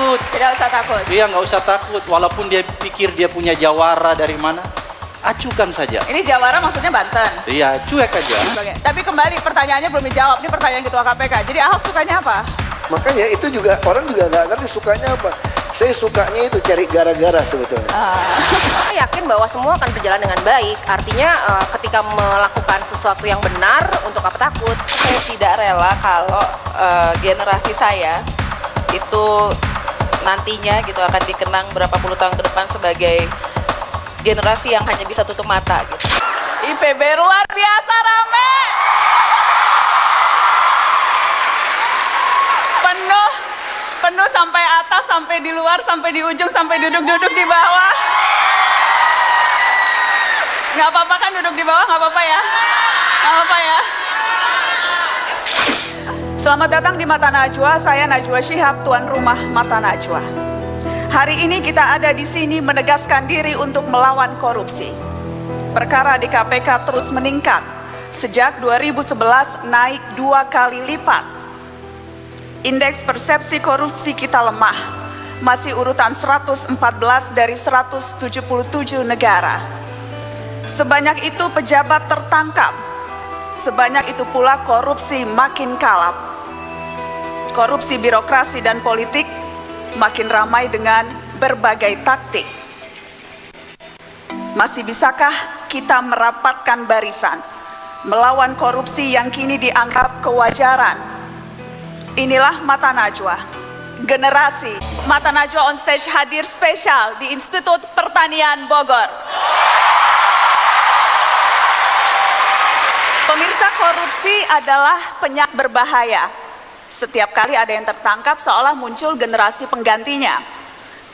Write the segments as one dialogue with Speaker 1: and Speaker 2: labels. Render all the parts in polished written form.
Speaker 1: takut.
Speaker 2: Tidak usah takut.
Speaker 1: Iya, nggak usah takut. Walaupun dia pikir dia punya jawara dari mana, acukan saja.
Speaker 2: Ini Jawara maksudnya Banten.
Speaker 1: Iya, cuek aja.
Speaker 2: Tapi kembali pertanyaannya belum dijawab. Ini pertanyaan Ketua KPK. Jadi Ahok sukanya apa?
Speaker 3: Makanya itu juga orang juga nggak ngerti sukanya apa. Saya sukanya itu cari gara-gara sebetulnya.
Speaker 4: Saya yakin bahwa semua akan berjalan dengan baik. Artinya ketika melakukan sesuatu yang benar, untuk apa takut?
Speaker 5: Saya tidak rela kalau generasi saya itu nantinya gitu akan dikenang berapa puluh tahun ke depan sebagai generasi yang hanya bisa tutup mata gitu.
Speaker 2: IPB luar biasa rame. Penuh sampai atas, sampai di luar, sampai di ujung, sampai duduk-duduk di bawah. Nggak apa-apa kan duduk di bawah, nggak apa-apa ya? Nggak apa-apa ya? Selamat datang di Mata Najwa, saya Najwa Shihab, tuan rumah Mata Najwa. Hari ini kita ada di sini menegaskan diri untuk melawan korupsi. Perkara di KPK terus meningkat. Sejak 2011 naik 2 kali lipat. Indeks persepsi korupsi kita lemah, masih urutan 114 dari 177 negara. Sebanyak itu pejabat tertangkap, sebanyak itu pula korupsi makin kalap. Korupsi birokrasi dan politik makin ramai dengan berbagai taktik. Masih bisakah kita merapatkan barisan, melawan korupsi yang kini dianggap kewajaran? Inilah Mata Najwa, generasi Mata Najwa on stage hadir spesial di Institut Pertanian Bogor. Pemirsa, korupsi adalah penyakit berbahaya. Setiap kali ada yang tertangkap seolah muncul generasi penggantinya.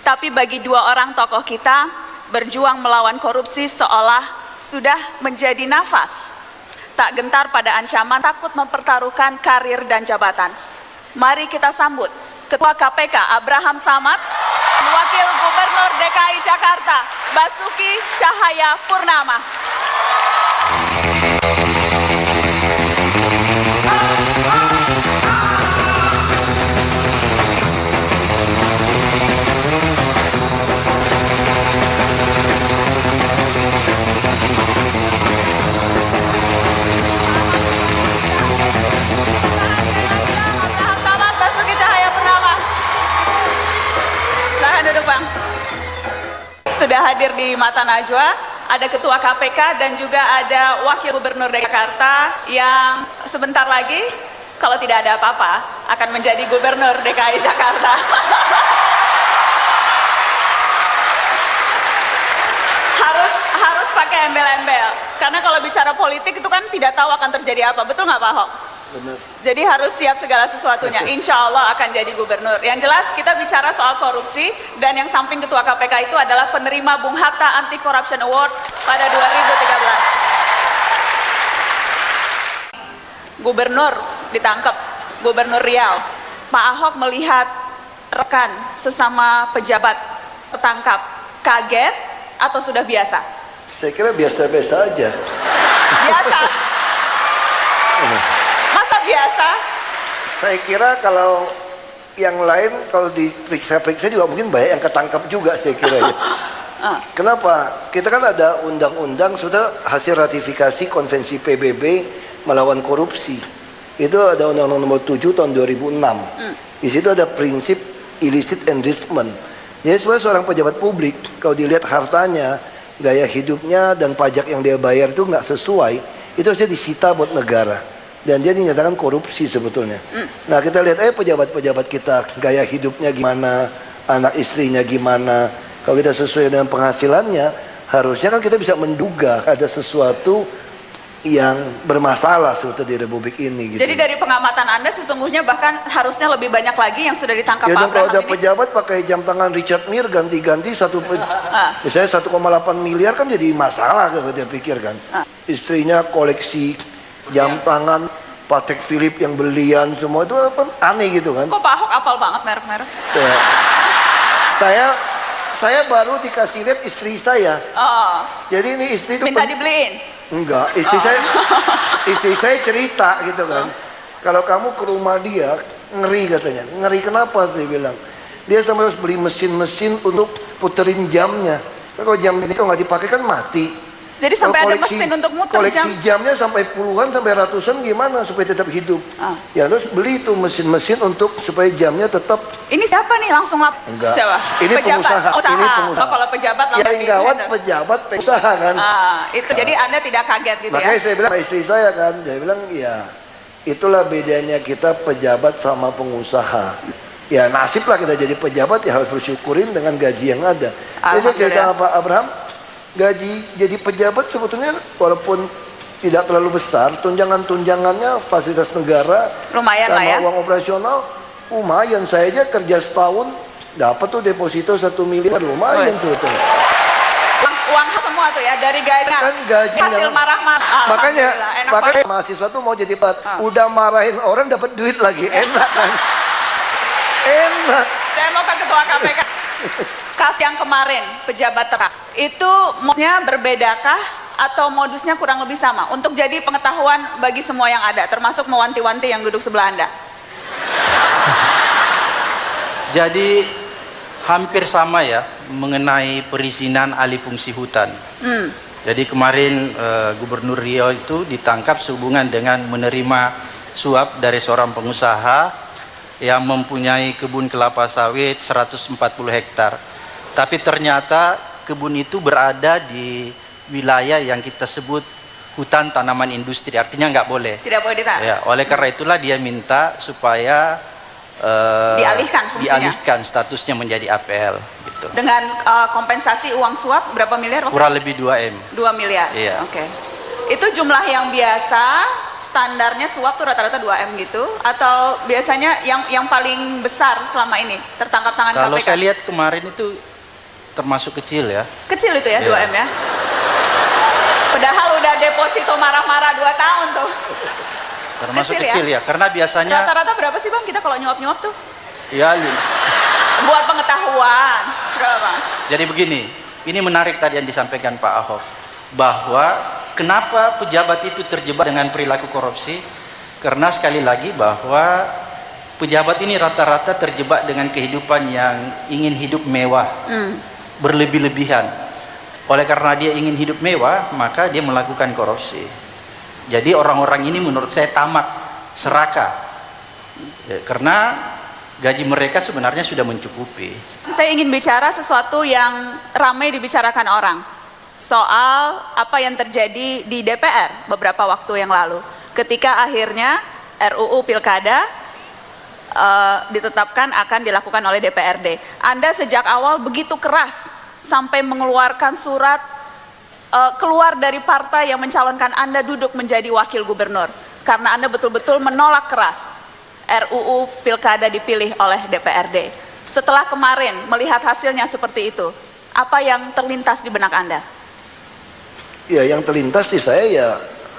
Speaker 2: Tapi bagi 2 orang tokoh kita, berjuang melawan korupsi seolah sudah menjadi nafas. Tak gentar pada ancaman, takut mempertaruhkan karir dan jabatan. Mari kita sambut Ketua KPK Abraham Samad, Wakil Gubernur DKI Jakarta Basuki Cahaya Purnama. Sudah hadir di Mata Najwa, ada Ketua KPK dan juga ada Wakil Gubernur DKI Jakarta yang sebentar lagi, kalau tidak ada apa-apa, akan menjadi Gubernur DKI Jakarta. harus pakai embel-embel, karena kalau bicara politik itu kan tidak tahu akan terjadi apa, betul nggak Pak Ahok?
Speaker 3: Benar.
Speaker 2: Jadi harus siap segala sesuatunya. Insya Allah akan jadi gubernur. Yang jelas kita bicara soal korupsi, dan yang samping Ketua KPK itu adalah penerima Bung Hatta Anti Corruption Award pada 2013. Gubernur ditangkap, Gubernur Riau. Pak Ahok melihat rekan sesama pejabat tertangkap, kaget atau sudah biasa?
Speaker 3: Saya kira biasa-biasa aja.
Speaker 2: Biasa? Masa biasa?
Speaker 3: Saya kira kalau yang lain kalau diperiksa-periksa juga mungkin banyak yang ketangkap juga, saya kira ya. Kenapa? Kita kan ada undang-undang sudah hasil ratifikasi konvensi PBB melawan korupsi. Itu ada undang-undang nomor 7 tahun 2006. Di situ ada prinsip illicit enrichment. Jadi sebenarnya seorang pejabat publik kalau dilihat hartanya, gaya hidupnya dan pajak yang dia bayar itu nggak sesuai, itu harusnya disita buat negara. Dan dia dinyatakan korupsi sebetulnya. Nah kita lihat pejabat-pejabat kita, gaya hidupnya gimana, anak istrinya gimana. Kalau kita sesuai dengan penghasilannya, harusnya kan kita bisa menduga ada sesuatu yang bermasalah sebetulnya di Republik ini. Gitu.
Speaker 2: Jadi dari pengamatan Anda sesungguhnya bahkan harusnya lebih banyak lagi yang sudah ditangkap
Speaker 3: ya,
Speaker 2: Pak
Speaker 3: Abraham kalau ada
Speaker 2: ini.
Speaker 3: pejabat pakai jam tangan Richard Mille ganti-ganti misalnya 1,8 miliar kan jadi masalah kalau dia pikirkan. Istrinya koleksi jam tangan Patek Philippe yang belian semua itu apa aneh gitu kan.
Speaker 2: Kok Pak Ahok apal banget merek-merek?
Speaker 3: Ya. Saya baru dikasih lihat istri saya. Jadi ini istri itu
Speaker 2: minta dibeliin?
Speaker 3: Enggak, istri saya cerita gitu kan. Kalau kamu ke rumah dia ngeri katanya. Ngeri kenapa saya bilang? Dia sampai harus beli mesin-mesin untuk puterin jamnya. Kalau jam ini kalau nggak dipakai kan mati.
Speaker 2: Jadi sampai ada mesin untuk muter
Speaker 3: koleksi
Speaker 2: jam.
Speaker 3: jamnya sampai puluhan sampai ratusan, gimana supaya tetap hidup? Ya terus beli itu mesin-mesin untuk supaya jamnya tetap.
Speaker 2: Ini siapa nih langsung
Speaker 3: Enggak.
Speaker 2: Siapa?
Speaker 3: Ini pengusaha.
Speaker 2: Usaha.
Speaker 3: Ini pengusaha.
Speaker 2: Oh, kalau pejabat
Speaker 3: Yang
Speaker 2: langsung
Speaker 3: gawat
Speaker 2: di-handle.
Speaker 3: pejabat pengusaha kan.
Speaker 2: Itu jadi Anda tidak kaget gitu
Speaker 3: Makanya
Speaker 2: ya?
Speaker 3: saya bilang sama istri saya kan, saya bilang ya itulah bedanya kita pejabat sama pengusaha. Ya nasib lah kita jadi pejabat, ya harus bersyukurin dengan gaji yang ada. Jadi saya cerita Pak Abraham, gaji jadi pejabat sebetulnya walaupun tidak terlalu besar, tunjangan-tunjangannya fasilitas negara,
Speaker 2: Lumayan lah ya.
Speaker 3: uang operasional, lumayan. Saya aja kerja setahun dapat tuh deposito 1 miliar, lumayan tuh.
Speaker 2: Uang semua tuh ya, dari gaji,
Speaker 3: Kan gaji
Speaker 2: hasil
Speaker 3: yang-
Speaker 2: marah-marah.
Speaker 3: Makanya
Speaker 2: Alhamdulillah, enak
Speaker 3: makanya
Speaker 2: banget.
Speaker 3: mahasiswa tuh mau jadi udah marahin orang dapat duit lagi, enak kan? Enak.
Speaker 2: Saya mau ke Ketua KPK. Kasus yang kemarin, pejabat terang, itu modusnya berbedakah atau modusnya kurang lebih sama? Untuk jadi pengetahuan bagi semua yang ada, termasuk mewanti-wanti yang duduk sebelah Anda.
Speaker 1: Jadi hampir sama ya mengenai perizinan alih fungsi hutan. Jadi kemarin Gubernur Riau itu ditangkap sehubungan dengan menerima suap dari seorang pengusaha yang mempunyai kebun kelapa sawit 140 hektar. Tapi ternyata kebun itu berada di wilayah yang kita sebut hutan tanaman industri, artinya nggak boleh.
Speaker 2: Tidak boleh ditahan.
Speaker 1: Ya, oleh karena itulah dia minta supaya
Speaker 2: Dialihkan fungsinya.
Speaker 1: dialihkan statusnya menjadi APL gitu.
Speaker 2: Dengan kompensasi uang suap berapa miliar?
Speaker 1: Kurang lebih 2 M.
Speaker 2: 2 miliar.
Speaker 1: Iya.
Speaker 2: Oke. Itu jumlah yang biasa, standarnya suap tuh rata-rata 2 M gitu, atau biasanya yang paling besar selama ini tertangkap tangan
Speaker 1: Kalau
Speaker 2: KPK?
Speaker 1: saya lihat kemarin itu termasuk kecil ya.
Speaker 2: Kecil itu ya,
Speaker 1: Iya.
Speaker 2: 2 M ya. Padahal udah deposito marah-marah 2 tahun tuh.
Speaker 1: Termasuk
Speaker 2: Kecil ya?
Speaker 1: kecil ya, karena biasanya
Speaker 2: Rata-rata berapa sih Bang kita kalau nyuap-nyuap tuh?
Speaker 1: ya.
Speaker 2: Buat pengetahuan. Berapa?
Speaker 1: Jadi begini, ini menarik tadi yang disampaikan Pak Ahok, bahwa kenapa pejabat itu terjebak dengan perilaku korupsi? Karena sekali lagi bahwa pejabat ini rata-rata terjebak dengan kehidupan yang ingin hidup mewah, berlebih-lebihan. Oleh karena dia ingin hidup mewah, maka dia melakukan korupsi. Jadi orang-orang ini menurut saya tamak, serakah, ya, karena gaji mereka sebenarnya sudah mencukupi.
Speaker 2: Saya ingin bicara sesuatu yang ramai dibicarakan orang. Soal apa yang terjadi di DPR beberapa waktu yang lalu. Ketika akhirnya RUU Pilkada ditetapkan akan dilakukan oleh DPRD. Anda sejak awal begitu keras sampai mengeluarkan surat keluar dari partai yang mencalonkan Anda duduk menjadi wakil gubernur. Karena Anda betul-betul menolak keras RUU Pilkada dipilih oleh DPRD. Setelah kemarin melihat hasilnya seperti itu, apa yang terlintas di benak Anda?
Speaker 3: Ya yang terlintas di saya ya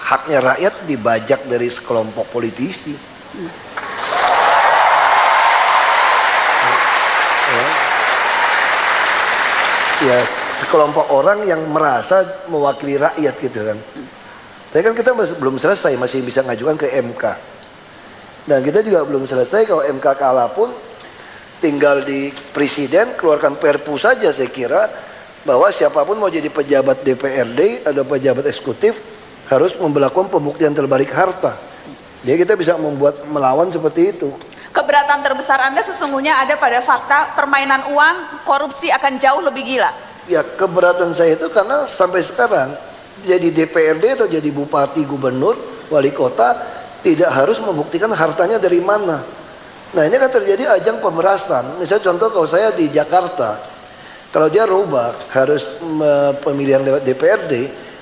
Speaker 3: haknya rakyat dibajak dari sekelompok politisi. Ya sekelompok orang yang merasa mewakili rakyat gitu kan. Tapi kan kita belum selesai, masih bisa ngajukan ke MK. Dan kita juga belum selesai, kalau MK kalah pun tinggal di presiden keluarkan perpu saja saya kira, bahwa siapapun mau jadi pejabat DPRD atau pejabat eksekutif harus melakukan pembuktian terbalik harta. Jadi kita bisa melawan seperti itu.
Speaker 2: Keberatan terbesar Anda sesungguhnya ada pada fakta permainan uang, korupsi akan jauh lebih gila.
Speaker 3: Ya keberatan saya itu karena sampai sekarang jadi DPRD atau jadi bupati, gubernur, wali kota tidak harus membuktikan hartanya dari mana. Nah ini kan terjadi ajang pemerasan. Misalnya contoh kalau saya di Jakarta, kalau dia rubah harus pemilihan lewat DPRD,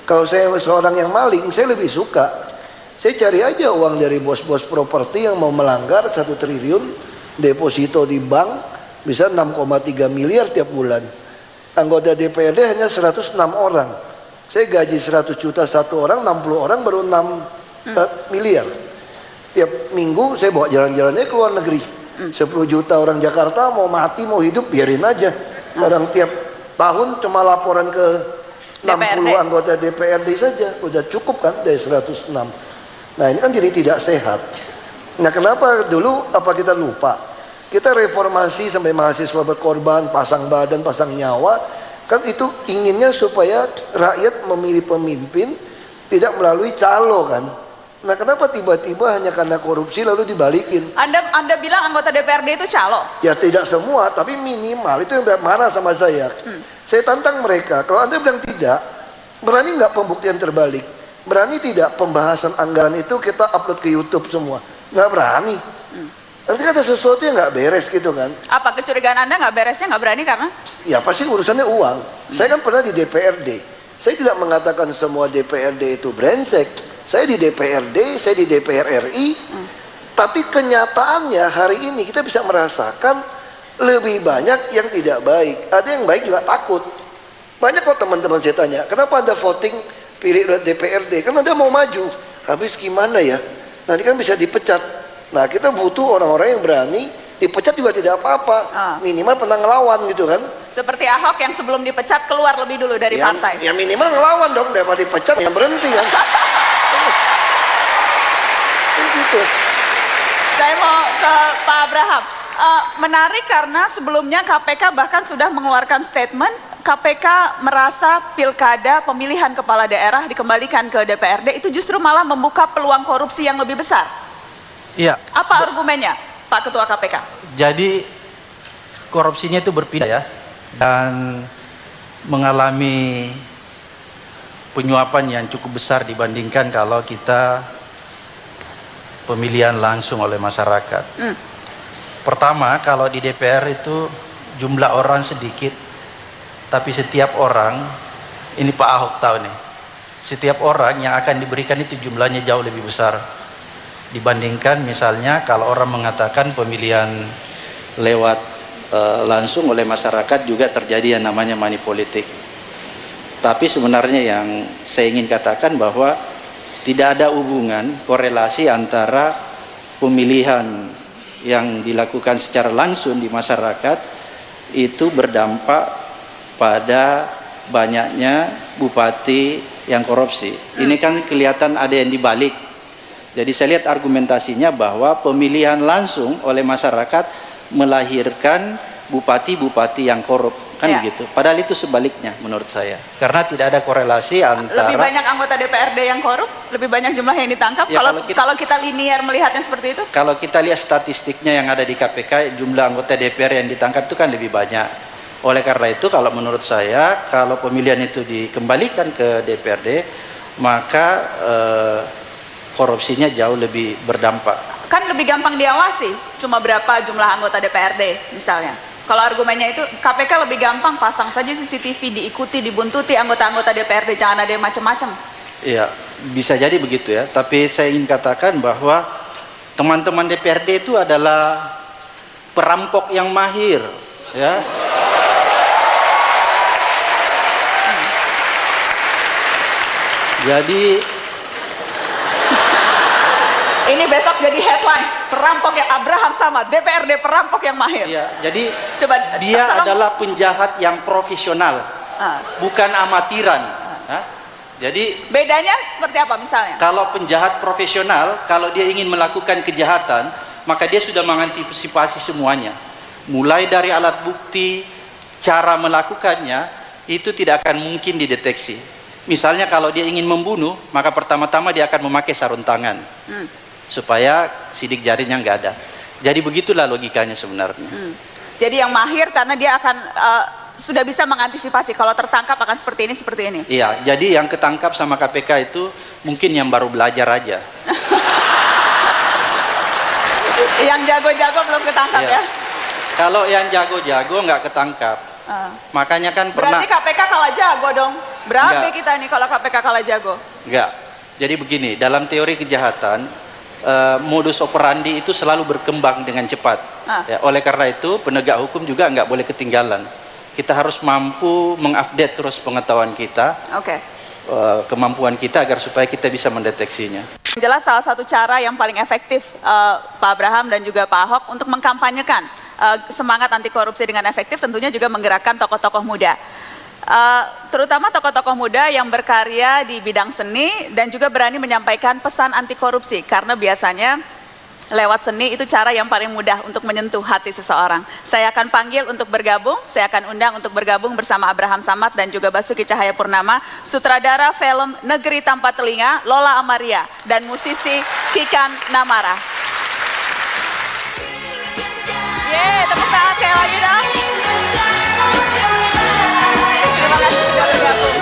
Speaker 3: kalau saya seorang yang maling, saya lebih suka. Saya cari aja uang dari bos-bos properti yang mau melanggar 1 triliun, deposito di bank bisa 6,3 miliar tiap bulan. Anggota DPRD hanya 106 orang. Saya gaji 100 juta satu orang, 60 orang baru 6 miliar. Tiap minggu saya bawa jalan-jalannya ke luar negeri. 10 juta orang Jakarta mau mati mau hidup biarin aja. Orang tiap tahun cuma laporan ke 60
Speaker 2: DPRD.
Speaker 3: anggota DPRD saja. Udah cukup kan dari 106. Nah ini kan jadi tidak sehat. Nah kenapa dulu apa kita lupa? Kita reformasi sampai mahasiswa berkorban, pasang badan, pasang nyawa, kan itu inginnya supaya rakyat memilih pemimpin tidak melalui calo kan. Nah kenapa tiba-tiba hanya karena korupsi lalu dibalikin?
Speaker 2: Anda bilang anggota DPRD itu calo?
Speaker 3: Ya tidak semua, tapi minimal. Itu yang marah sama saya. Saya tantang mereka, kalau Anda bilang tidak, berani nggak pembuktian terbalik? Berani tidak pembahasan anggaran itu kita upload ke YouTube semua? Nggak berani. Nanti ada sesuatu yang nggak beres gitu kan.
Speaker 2: Apa kecurigaan Anda nggak beresnya nggak berani karena?
Speaker 3: Ya pasti urusannya uang. Saya kan pernah di DPRD. Saya tidak mengatakan semua DPRD itu brengsek. Saya di DPRD, saya di DPR RI. Tapi kenyataannya hari ini kita bisa merasakan lebih banyak yang tidak baik. Ada yang baik juga takut. Banyak kok teman-teman saya tanya, kenapa Anda voting pilih DPRD? Kan Anda mau maju. Habis gimana ya? Nanti kan bisa dipecat. Nah kita butuh orang-orang yang berani, dipecat juga tidak apa-apa, minimal pernah ngelawan gitu kan.
Speaker 2: Seperti Ahok yang sebelum dipecat keluar lebih dulu dari partai.
Speaker 3: Ya minimal ngelawan dong, daripada dipecat ya berhenti kan. Gitu.
Speaker 2: Saya mau ke Pak Abraham. Menarik karena sebelumnya KPK bahkan sudah mengeluarkan statement, KPK merasa pilkada pemilihan kepala daerah dikembalikan ke DPRD itu justru malah membuka peluang korupsi yang lebih besar.
Speaker 1: Iya.
Speaker 2: Apa argumennya, Pak Ketua KPK?
Speaker 1: Jadi korupsinya itu berpindah ya, dan mengalami penyuapan yang cukup besar dibandingkan kalau kita pemilihan langsung oleh masyarakat. Pertama, kalau di DPR itu jumlah orang sedikit, tapi setiap orang, ini Pak Ahok tahu nih, setiap orang yang akan diberikan itu jumlahnya jauh lebih besar dibandingkan misalnya kalau orang mengatakan pemilihan lewat langsung oleh masyarakat juga terjadi yang namanya money politik. Tapi sebenarnya yang saya ingin katakan bahwa tidak ada hubungan korelasi antara pemilihan yang dilakukan secara langsung di masyarakat itu berdampak pada banyaknya bupati yang korupsi. Ini kan kelihatan ada yang dibalik. Jadi saya lihat argumentasinya bahwa pemilihan langsung oleh masyarakat melahirkan bupati-bupati yang korup, kan begitu. Padahal itu sebaliknya menurut saya. Karena tidak ada korelasi antara...
Speaker 2: Lebih banyak anggota DPRD yang korup? Lebih banyak jumlah yang ditangkap?
Speaker 1: Ya,
Speaker 2: kalau kita linear melihatnya seperti itu?
Speaker 1: Kalau kita lihat statistiknya yang ada di KPK, jumlah anggota DPR yang ditangkap itu kan lebih banyak. Oleh karena itu kalau menurut saya, kalau pemilihan itu dikembalikan ke DPRD, maka... korupsinya jauh lebih berdampak.
Speaker 2: Kan lebih gampang diawasi, cuma berapa jumlah anggota DPRD misalnya. Kalau argumennya itu KPK lebih gampang, pasang saja CCTV, diikuti, dibuntuti anggota-anggota DPRD, jangan ada yang macam-macam. Iya,
Speaker 1: bisa jadi begitu ya. Tapi saya ingin katakan bahwa teman-teman DPRD itu adalah perampok yang mahir, ya. Jadi
Speaker 2: ini besok jadi headline, perampok yang Abraham sama DPRD perampok yang mahir.
Speaker 1: Iya, jadi
Speaker 2: coba
Speaker 1: dia adalah penjahat yang profesional, bukan amatiran. Jadi
Speaker 2: bedanya seperti apa misalnya?
Speaker 1: Kalau penjahat profesional, kalau dia ingin melakukan kejahatan, maka dia sudah mengantisipasi semuanya. Mulai dari alat bukti, cara melakukannya, itu tidak akan mungkin dideteksi. Misalnya kalau dia ingin membunuh, maka pertama-tama dia akan memakai sarung tangan. Supaya sidik jarinya nggak ada. Jadi begitulah logikanya sebenarnya.
Speaker 2: Jadi yang mahir karena dia akan sudah bisa mengantisipasi kalau tertangkap akan seperti ini.
Speaker 1: Iya, jadi yang ketangkap sama KPK itu mungkin yang baru belajar aja.
Speaker 2: Yang jago-jago belum ketangkap ya?
Speaker 1: Kalau yang jago-jago nggak ketangkap. Makanya kan pernah.
Speaker 2: Berarti KPK kalah jago dong. Berapa kita nih kalau KPK kalah jago?
Speaker 1: Enggak. Jadi begini, dalam teori kejahatan modus operandi itu selalu berkembang dengan cepat. Ya, oleh karena itu penegak hukum juga nggak boleh ketinggalan. Kita harus mampu mengupdate terus pengetahuan kita, kemampuan kita agar supaya kita bisa mendeteksinya.
Speaker 2: Jelas salah satu cara yang paling efektif Pak Abraham dan juga Pak Ahok untuk mengkampanyekan semangat anti korupsi dengan efektif tentunya juga menggerakkan tokoh-tokoh muda. Terutama tokoh-tokoh muda yang berkarya di bidang seni dan juga berani menyampaikan pesan anti korupsi karena biasanya Lewat seni itu cara yang paling mudah untuk menyentuh hati seseorang. Saya akan panggil untuk bergabung, saya akan undang untuk bergabung bersama Abraham Samad dan juga Basuki Cahayapurnama, sutradara film Negeri Tanpa Telinga, Lola Amaria, dan musisi Kikan Namara. Yeay, tepuk tangan sekali lagi dong. Terima kasih sudah bergabung.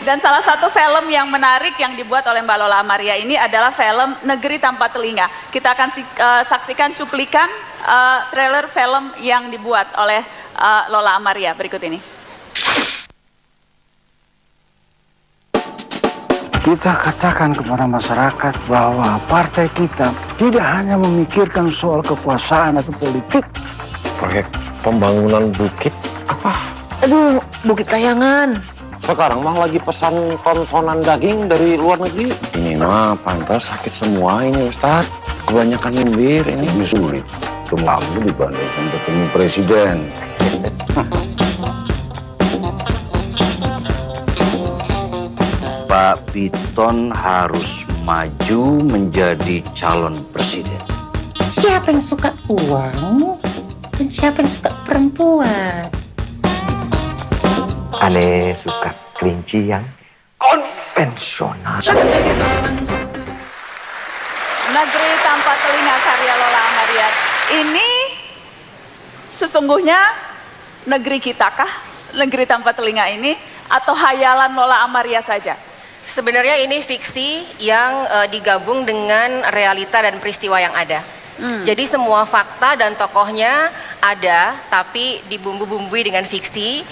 Speaker 2: Dan salah satu film yang menarik yang dibuat oleh Mbak Lola Amaria ini adalah film Negeri Tanpa Telinga. Kita akan saksikan cuplikan trailer film yang dibuat oleh Lola Amaria berikut ini.
Speaker 6: Kita katakan kepada masyarakat bahwa partai kita tidak hanya memikirkan soal kekuasaan atau politik.
Speaker 7: Proyek pembangunan bukit apa?
Speaker 8: Aduh, Bukit Kayangan.
Speaker 7: Sekarang mah lagi pesan tontonan daging dari luar negeri. Ini mah pantas sakit semua ini Ustadz. Kebanyakan nyindir ini.
Speaker 6: Ini sulit kemampu dibandingkan bertemu presiden.
Speaker 9: Pak Piton harus maju menjadi calon presiden.
Speaker 8: Siapa yang suka uang dan siapa yang suka perempuan?
Speaker 10: Aneh suka kelinci yang konvensional.
Speaker 2: Negeri Tanpa Telinga karya Lola Amaria. Ini sesungguhnya negeri kita kah? Negeri Tanpa Telinga ini atau hayalan Lola Amaria saja?
Speaker 4: Sebenarnya ini fiksi yang digabung dengan realita dan peristiwa yang ada. Jadi semua fakta dan tokohnya ada, tapi dibumbu-bumbui dengan fiksi.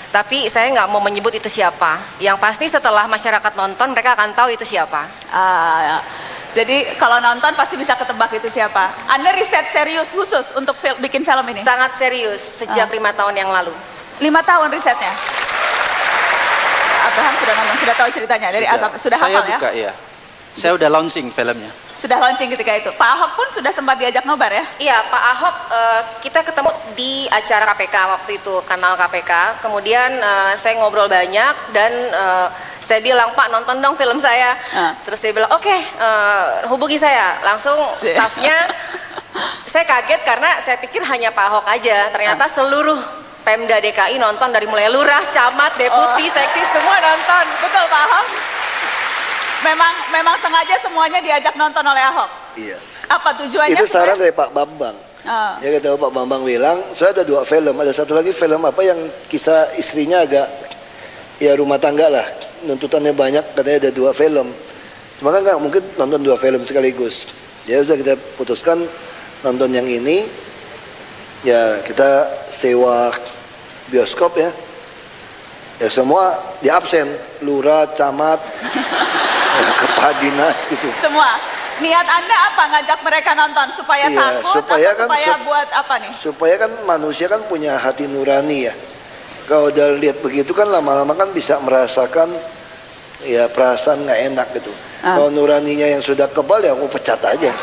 Speaker 4: Tapi saya nggak mau menyebut itu siapa. Yang pasti setelah masyarakat nonton mereka akan tahu itu siapa.
Speaker 2: Jadi kalau nonton pasti bisa ketebak itu siapa. Anda riset serius khusus untuk bikin film ini?
Speaker 4: Sangat serius sejak 5 tahun yang lalu.
Speaker 2: 5 tahun risetnya? Abraham sudah nonton, sudah tahu ceritanya dari Asap, sudah hafal ya?
Speaker 1: Buka, ya. Saya udah launching filmnya.
Speaker 2: Sudah launching ketika itu. Pak Ahok pun sudah sempat diajak nobar ya?
Speaker 4: Iya, Pak Ahok kita ketemu di acara KPK waktu itu, kanal KPK. Kemudian saya ngobrol banyak dan saya bilang, Pak nonton dong film saya. Terus dia bilang, oke, hubungi saya. Langsung stafnya, saya kaget karena saya pikir hanya Pak Ahok aja. Ternyata seluruh Pemda DKI nonton dari mulai lurah, camat, deputi, seksi, semua nonton.
Speaker 2: Betul Pak Ahok? Memang sengaja semuanya diajak nonton oleh Ahok?
Speaker 3: Iya.
Speaker 2: Apa tujuannya?
Speaker 3: Itu saran dari Pak Bambang. Ya kata Pak Bambang bilang, saya ada 2 film, ada satu lagi film apa yang kisah istrinya agak ya rumah tangga lah, nuntutannya banyak, katanya ada 2 film. Cuma kan nggak mungkin nonton 2 film sekaligus. Ya udah kita putuskan nonton yang ini, ya kita sewa bioskop ya. Ya semua di absen, lurah, camat, kepala dinas gitu.
Speaker 2: Semua. Niat Anda apa ngajak mereka nonton supaya takut
Speaker 3: supaya
Speaker 2: atau supaya buat apa nih?
Speaker 3: Supaya kan manusia kan punya hati nurani ya. Kalau udah lihat begitu kan lama-lama kan bisa merasakan ya perasaan nggak enak gitu. Kalau nuraninya yang sudah kebal ya aku pecat aja.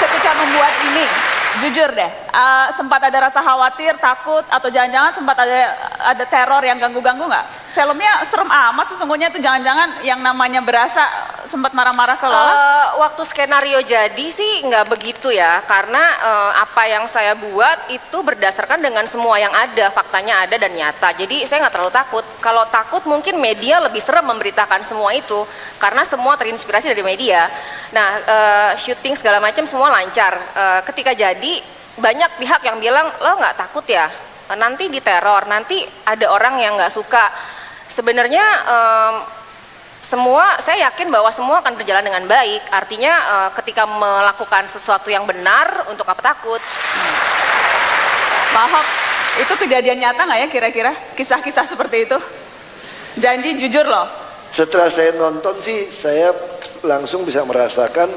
Speaker 2: Ketika membuat ini, jujur deh, sempat ada rasa khawatir, takut, atau jangan-jangan sempat ada teror yang ganggu-ganggu nggak? Filmnya serem amat sesungguhnya, itu jangan-jangan yang namanya berasa sempat marah-marah ke Lola?
Speaker 4: Waktu skenario jadi sih nggak begitu ya, karena apa yang saya buat itu berdasarkan dengan semua yang ada, faktanya ada dan nyata. Jadi saya nggak terlalu takut. Kalau takut mungkin media lebih serem memberitakan semua itu, karena semua terinspirasi dari media. Nah, syuting segala macam semua lancar. Ketika jadi banyak pihak yang bilang, lo nggak takut ya? Nanti diteror, nanti ada orang yang nggak suka. Sebenarnya semua, saya yakin bahwa semua akan berjalan dengan baik. Artinya ketika melakukan sesuatu yang benar, untuk apa takut?
Speaker 2: Pak Ahok, itu kejadian nyata nggak ya kira-kira? Kisah-kisah seperti itu? Janji jujur loh.
Speaker 3: Setelah saya nonton sih, saya langsung bisa merasakan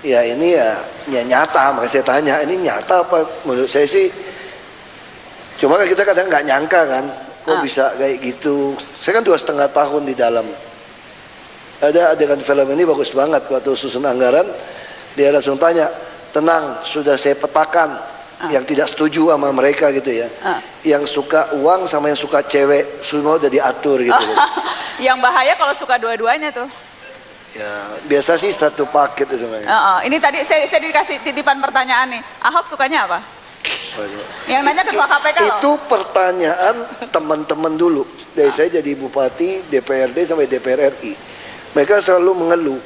Speaker 3: ya ini ya nyata. Makanya saya tanya, ini nyata apa? Menurut saya sih, cuma kan kita kadang nggak nyangka kan, kok bisa kayak gitu. Saya kan 2,5 tahun di dalam. Ada adegan film ini bagus banget, waktu susun anggaran dia langsung tanya, tenang sudah saya petakan yang tidak setuju sama mereka gitu ya. Yang suka uang sama yang suka cewek, semua udah diatur gitu.
Speaker 2: Yang bahaya kalau suka dua-duanya tuh.
Speaker 3: Ya, biasa sih satu paket itu sebenarnya.
Speaker 2: Ini tadi saya dikasih titipan pertanyaan nih. Ahok sukanya apa? Yang nanya ketua KPK loh.
Speaker 3: Itu pertanyaan teman-teman dulu. Dari saya jadi bupati, DPRD sampai DPR RI. Mereka selalu mengeluh.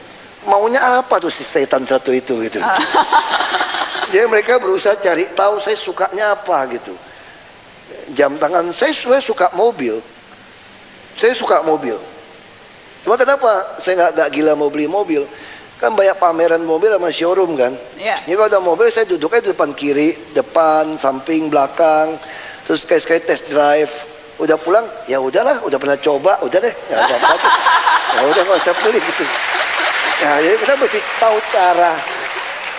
Speaker 3: Maunya apa tuh si setan satu itu gitu. Jadi mereka berusaha cari tahu saya sukanya apa gitu. Jam tangan saya suka mobil. Saya suka mobil. Cuma kenapa saya nggak gila mau beli mobil? Kan banyak pameran mobil sama showroom kan. Jadi kalau ada mobil saya duduknya di depan kiri, depan, samping, belakang. Terus sekali-sekali test drive. Udah pulang, ya udahlah, udah pernah coba, udah deh, nggak apa-apa tuh. Ya udah nggak usah beli gitu. Ya jadi kita mesti tahu cara.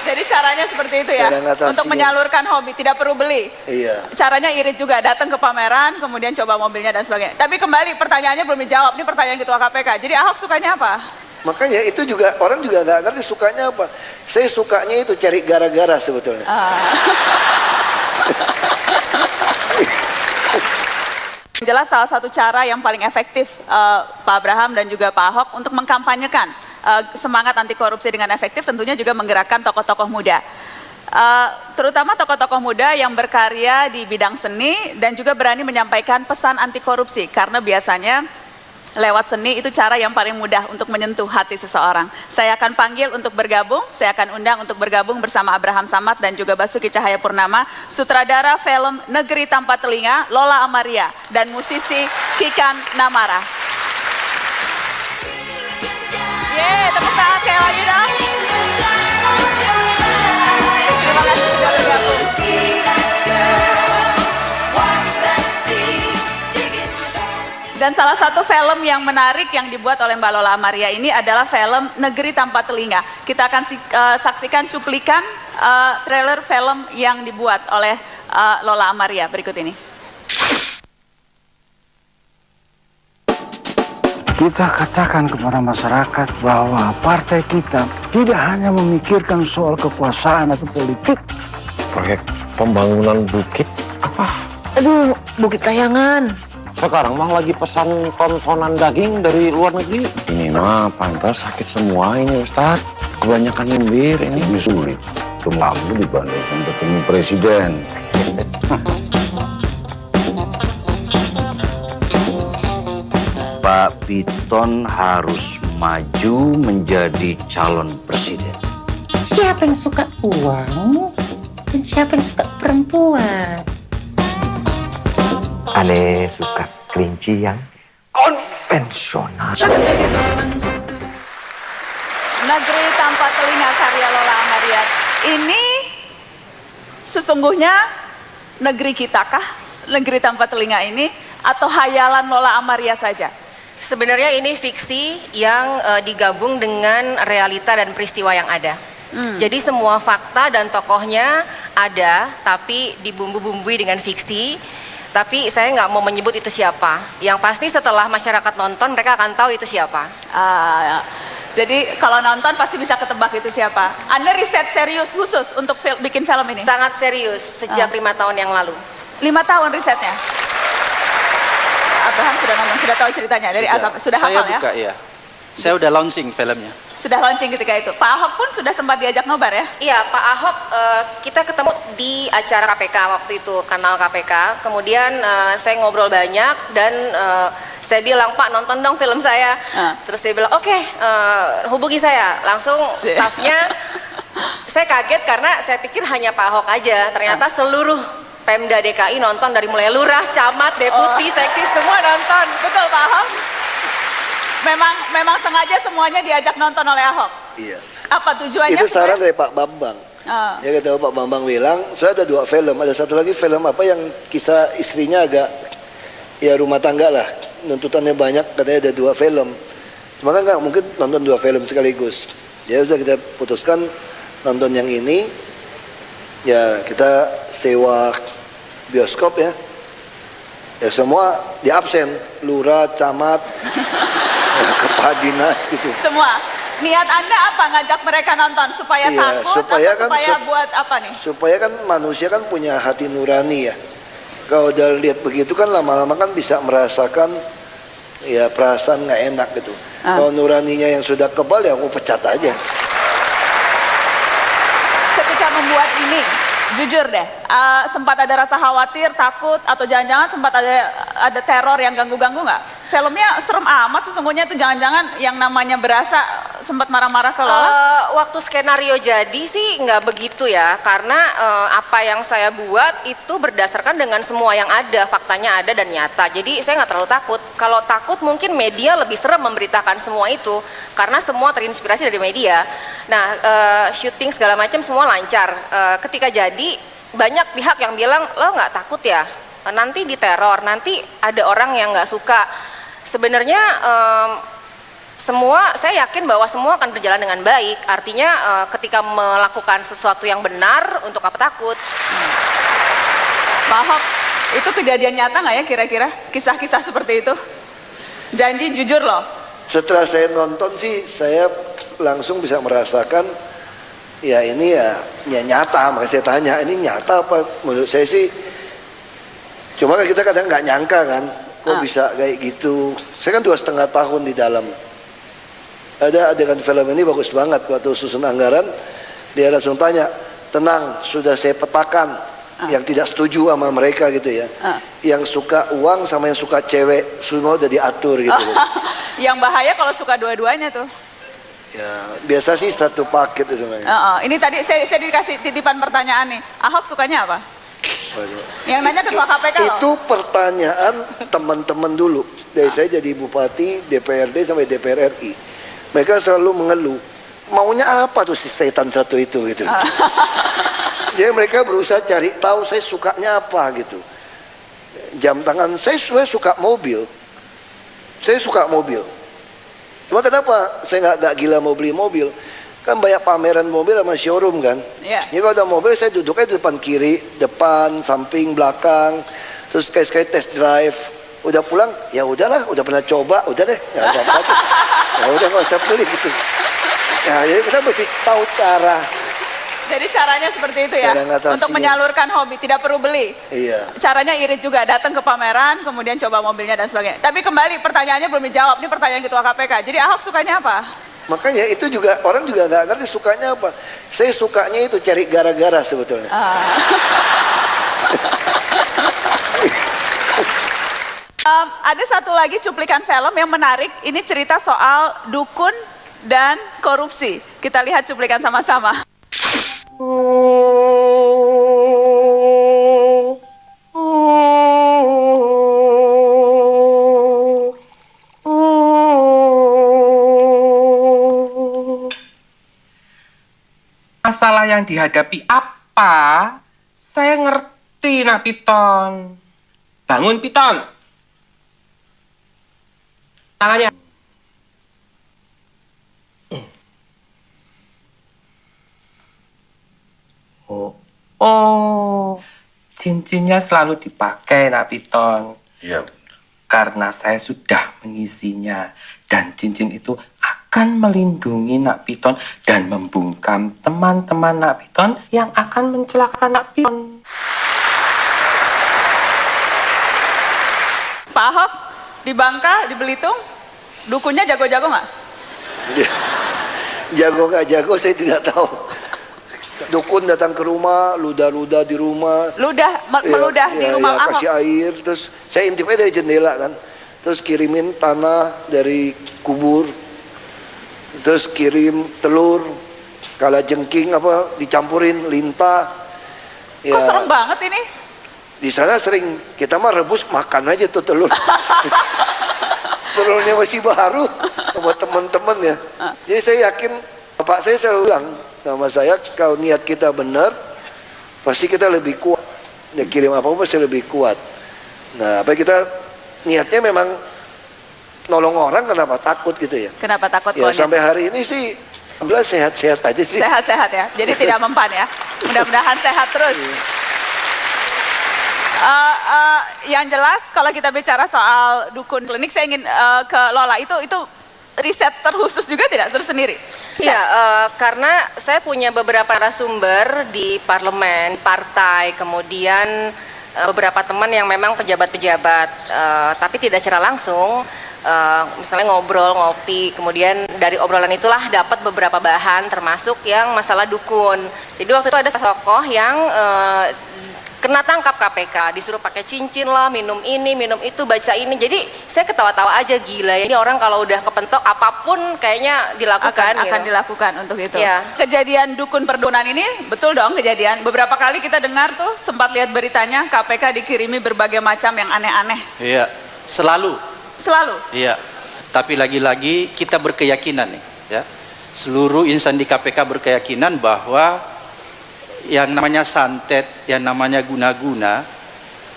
Speaker 2: Jadi caranya seperti itu ya, untuk menyalurkan hobi, tidak perlu beli.
Speaker 3: Iya.
Speaker 2: Caranya irit juga, datang ke pameran, kemudian coba mobilnya dan sebagainya. Tapi kembali, pertanyaannya belum dijawab, ini pertanyaan ketua KPK. Jadi Ahok sukanya apa?
Speaker 3: Makanya itu juga, orang juga nggak ngerti sukanya apa. Saya sukanya itu cari gara-gara sebetulnya.
Speaker 2: Jelas salah satu cara yang paling efektif Pak Abraham dan juga Pak Ahok untuk mengkampanyekan semangat anti korupsi dengan efektif tentunya juga menggerakkan tokoh-tokoh muda. Terutama tokoh-tokoh muda yang berkarya di bidang seni dan juga berani menyampaikan pesan anti korupsi, karena biasanya lewat seni itu cara yang paling mudah untuk menyentuh hati seseorang. Saya akan panggil untuk bergabung, saya akan undang untuk bergabung bersama Abraham Samad dan juga Basuki Cahayapurnama, sutradara film Negeri Tanpa Telinga, Lola Amaria, dan musisi Kikan Namara. Tepuk tangan sekali lagi dong. Terima kasih sudah bergabung. Dan salah satu film yang menarik yang dibuat oleh Mbak Lola Amaria ini adalah film Negeri Tanpa Telinga. Kita akan saksikan cuplikan trailer film yang dibuat oleh Lola Amaria berikut ini.
Speaker 6: Kita katakan kepada masyarakat bahwa partai kita tidak hanya memikirkan soal kekuasaan atau politik.
Speaker 7: Proyek pembangunan bukit apa?
Speaker 8: Aduh, Bukit Kayangan.
Speaker 7: Sekarang mah lagi pesan tontonan daging dari luar negeri. Ini mah pantas sakit semua ini Ustadz. Kebanyakan nyembir ini.
Speaker 11: Lebih sulit ketemu dibandingkan ketemu presiden.
Speaker 9: Pak Piton harus maju menjadi calon presiden.
Speaker 8: Siapa yang suka uang dan siapa yang suka perempuan?
Speaker 10: Ane suka kelinci yang konvensional.
Speaker 2: Negeri Tanpa Telinga karya Lola Amaria. Ini sesungguhnya negeri kita kah? Negeri Tanpa Telinga ini atau hayalan Lola Amaria saja?
Speaker 4: Sebenarnya ini fiksi yang digabung dengan realita dan peristiwa yang ada. Jadi semua fakta dan tokohnya ada, tapi dibumbu-bumbui dengan fiksi. Tapi saya nggak mau menyebut itu siapa. Yang pasti setelah masyarakat nonton, mereka akan tahu itu siapa.
Speaker 2: Jadi kalau nonton pasti bisa ketebak itu siapa. Anda riset serius khusus untuk bikin film ini?
Speaker 4: Sangat serius, sejak 5 tahun yang lalu.
Speaker 2: 5 tahun risetnya? Abraham sudah ngomong, sudah tahu ceritanya dari asap, sudah hafal ya?
Speaker 1: Iya. Saya udah launching filmnya.
Speaker 2: Sudah launching ketika itu. Pak Ahok pun sudah sempat diajak nobar ya?
Speaker 4: Iya, Pak Ahok kita ketemu di acara KPK waktu itu, kanal KPK. Kemudian saya ngobrol banyak dan saya bilang, Pak nonton dong film saya. Terus dia bilang, oke, hubungi saya. Langsung stafnya, saya kaget karena saya pikir hanya Pak Ahok aja. Ternyata seluruh Pemda DKI nonton, dari mulai lurah, camat, deputi, seksi, semua nonton.
Speaker 2: Betul Pak Ahok? Memang sengaja semuanya diajak nonton oleh Ahok?
Speaker 3: Iya.
Speaker 2: Apa tujuannya?
Speaker 3: Itu saran dari Pak Bambang. Ya kata Pak Bambang bilang, saya ada 2 film, ada satu lagi film apa yang kisah istrinya agak ya rumah tangga lah, nuntutannya banyak, katanya ada 2 film. Cuma kan nggak mungkin nonton 2 film sekaligus. Ya udah kita putuskan nonton yang ini, ya kita sewa bioskop ya. Ya semua di absen, lurah, camat, kepala dinas gitu.
Speaker 2: Semua. Niat Anda apa ngajak mereka nonton? Supaya
Speaker 3: Iya,
Speaker 2: takut
Speaker 3: supaya
Speaker 2: atau
Speaker 3: kan
Speaker 2: supaya buat apa nih?
Speaker 3: Supaya kan manusia kan punya hati nurani ya. Kalau udah lihat begitu kan lama-lama kan bisa merasakan ya perasaan nggak enak gitu. Kalau nuraninya yang sudah kebal ya aku pecat aja.
Speaker 2: Ketika membuat ini, jujur deh, sempat ada rasa khawatir, takut, atau jangan-jangan sempat ada teror yang ganggu-ganggu nggak? Filmnya serem amat sesungguhnya, itu jangan-jangan yang namanya berasa sempat marah-marah ke Lola?
Speaker 4: Waktu skenario jadi sih nggak begitu ya, karena apa yang saya buat itu berdasarkan dengan semua yang ada, faktanya ada dan nyata. Jadi saya nggak terlalu takut. Kalau takut mungkin media lebih serem memberitakan semua itu, karena semua terinspirasi dari media. Nah, syuting segala macam semua lancar. Ketika jadi banyak pihak yang bilang, lo nggak takut ya? Nanti diteror, nanti ada orang yang nggak suka. Sebenarnya saya yakin bahwa semua akan berjalan dengan baik. Artinya ketika melakukan sesuatu yang benar, untuk apa takut?
Speaker 2: Pak Ahok, itu kejadian nyata nggak ya kira-kira? Kisah-kisah seperti itu? Janji jujur loh.
Speaker 3: Setelah saya nonton sih saya langsung bisa merasakan ya ini ya nyata. Makanya saya tanya ini nyata apa? Menurut saya sih, cuma kan kita kadang nggak nyangka kan, kok bisa kayak gitu. Saya kan 2,5 tahun di dalam. Ada adegan film ini bagus banget, waktu susun anggaran dia langsung tanya, tenang sudah saya petakan yang tidak setuju sama mereka gitu ya, yang suka uang sama yang suka cewek semua udah diatur gitu.
Speaker 2: Yang bahaya kalau suka dua-duanya tuh.
Speaker 3: Ya biasa sih satu paket itu namanya.
Speaker 2: Ini tadi saya dikasih titipan pertanyaan nih, Ahok sukanya apa? Yang nanya ketua KPK loh.
Speaker 3: Itu pertanyaan teman-teman dulu. Dari saya jadi bupati, DPRD sampai DPR RI. Mereka selalu mengeluh, maunya apa tuh si setan satu itu gitu. Jadi mereka berusaha cari tahu saya sukanya apa gitu. Jam tangan, saya suka mobil. Saya suka mobil. Cuma kenapa saya nggak gila mau beli mobil? Kan banyak pameran mobil sama showroom kan. Jadi kalau ada mobil saya duduknya di depan kiri, depan, samping, belakang, terus sekali-sekali test drive. Udah pulang, ya udahlah, udah pernah coba, udah deh, nggak apa-apa. Ya udah nggak usah beli gitu. Ya jadi kita mesti tahu cara.
Speaker 2: Jadi caranya seperti itu ya, untuk menyalurkan hobi, tidak perlu beli.
Speaker 3: Iya.
Speaker 2: Caranya irit juga, datang ke pameran, kemudian coba mobilnya dan sebagainya. Tapi kembali pertanyaannya belum dijawab, ini pertanyaan ketua KPK. Jadi Ahok sukanya apa?
Speaker 3: Makanya itu juga orang juga nggak ngerti sukanya apa. Saya sukanya itu cari gara-gara sebetulnya.
Speaker 2: Ada satu lagi cuplikan film yang menarik. Ini cerita soal dukun dan korupsi. Kita lihat cuplikan sama-sama.
Speaker 12: Masalah yang dihadapi apa? Saya ngerti, Nak Piton. Bangun, Piton. Tangannya. Oh, cincinnya selalu dipakai, Nak Piton.
Speaker 11: Iya.
Speaker 12: Karena saya sudah mengisinya. Dan cincin itu akan melindungi Nak Piton dan membungkam teman-teman Nak Piton yang akan mencelakakan Nak Piton.
Speaker 2: Pak Ahok, di Bangka, di Belitung, dukunnya jago-jago nggak?
Speaker 3: Jago nggak jago saya tidak tahu. Dukun datang ke rumah, ludah-ludah di rumah.
Speaker 2: Meludah di rumah Ahok.
Speaker 3: Kasih air, terus saya intipnya dari jendela kan. Terus kirimin tanah dari kubur. Terus kirim telur, kalajengking apa dicampurin lintah.
Speaker 2: Ya. Kok serem banget ini?
Speaker 3: Di sana sering kita mah rebus makan aja tuh telur. Telurnya masih baru buat teman-teman ya. Jadi saya yakin bapak saya selalu bilang sama saya, kalau niat kita benar pasti kita lebih kuat. Ya kirim apa-apa pasti lebih kuat. Nah, apa kita niatnya memang nolong orang, kenapa takut gitu ya?
Speaker 2: Kenapa takut?
Speaker 3: Ya sampai hari ini sih alhamdulillah sehat-sehat aja sih.
Speaker 2: Sehat-sehat ya, jadi tidak mempan ya. Mudah-mudahan sehat terus. Yang jelas kalau kita bicara soal dukun klinik, saya ingin ke Lola. Itu riset terkhusus juga tidak tersendiri?
Speaker 4: Iya, karena saya punya beberapa narasumber di parlemen, partai, kemudian beberapa teman yang memang pejabat-pejabat, tapi tidak secara langsung. Misalnya ngobrol, ngopi, kemudian dari obrolan itulah dapat beberapa bahan, termasuk yang masalah dukun. Jadi waktu itu ada tokoh yang kena tangkap KPK, disuruh pakai cincin lah, minum ini, minum itu, baca ini. Jadi saya ketawa-tawa aja, gila ya, ini orang kalau udah kepentok apapun kayaknya dilakukan.
Speaker 2: Akan dilakukan untuk itu.
Speaker 4: Ya.
Speaker 2: Kejadian dukun perdukunan ini betul dong kejadian. Beberapa kali kita dengar tuh, sempat lihat beritanya KPK dikirimi berbagai macam yang aneh-aneh.
Speaker 1: Iya, selalu.
Speaker 2: Selalu?
Speaker 1: Iya, tapi lagi-lagi kita berkeyakinan nih, ya. Seluruh insan di KPK berkeyakinan bahwa yang namanya santet, yang namanya guna-guna,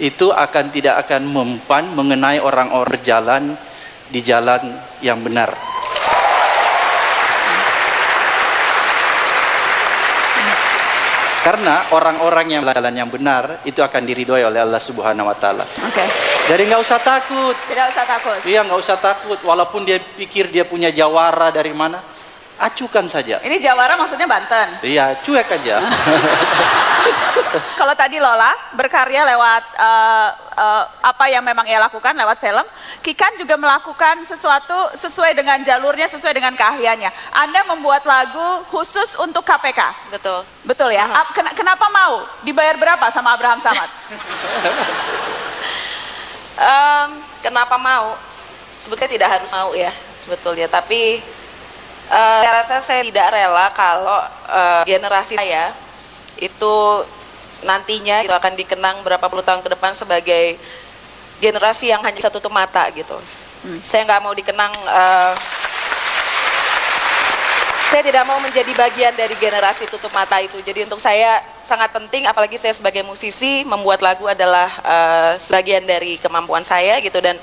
Speaker 1: itu tidak akan mempan mengenai orang-orang berjalan di jalan yang benar. Karena orang-orang yang berjalan yang benar itu akan diridhoi oleh Allah Subhanahu wa Ta'ala.
Speaker 2: Oke.
Speaker 1: Jadi nggak usah takut.
Speaker 2: Tidak usah takut.
Speaker 1: Iya, nggak usah takut. Walaupun dia pikir dia punya jawara dari mana, acukan saja.
Speaker 2: Ini Jawara maksudnya Banten?
Speaker 1: Iya, cuek aja.
Speaker 2: Kalau tadi Lola berkarya lewat apa yang memang ia lakukan lewat film, Kikan juga melakukan sesuatu sesuai dengan jalurnya, sesuai dengan keahliannya. Anda membuat lagu khusus untuk KPK.
Speaker 5: Betul.
Speaker 2: Betul ya? Kenapa mau? Dibayar berapa sama Abraham Samad?
Speaker 5: Kenapa mau? Sebetulnya tidak harus mau ya, sebetulnya. Tapi saya rasa saya tidak rela kalau generasi saya itu nantinya itu akan dikenang berapa puluh tahun ke depan sebagai generasi yang hanya bisa tutup mata gitu. Saya nggak mau dikenang, saya tidak mau menjadi bagian dari generasi tutup mata itu. Jadi untuk saya sangat penting, apalagi saya sebagai musisi, membuat lagu adalah sebagian dari kemampuan saya gitu. Dan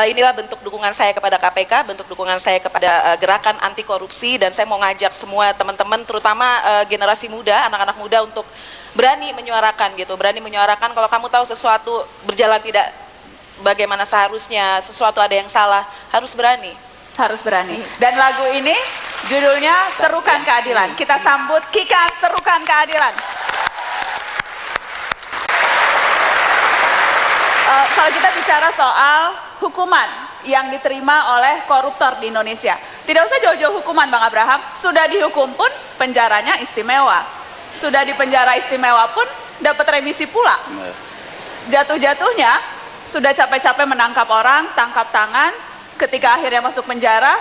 Speaker 5: inilah bentuk dukungan saya kepada KPK, bentuk dukungan saya kepada gerakan anti korupsi. Dan saya mau ngajak semua teman-teman, terutama generasi muda, anak-anak muda, untuk berani menyuarakan gitu, berani menyuarakan kalau kamu tahu sesuatu berjalan tidak bagaimana seharusnya, sesuatu ada yang salah, harus berani.
Speaker 2: Harus berani. Dan lagu ini judulnya Serukan Keadilan. Kita sambut Kikan, Serukan Keadilan. Kalau kita bicara soal hukuman yang diterima oleh koruptor di Indonesia, tidak usah jauh-jauh hukuman Bang Abraham, sudah dihukum pun penjaranya istimewa. Sudah di penjara istimewa pun dapat remisi pula. Jatuh-jatuhnya sudah capek-capek menangkap orang, tangkap tangan, ketika akhirnya masuk penjara,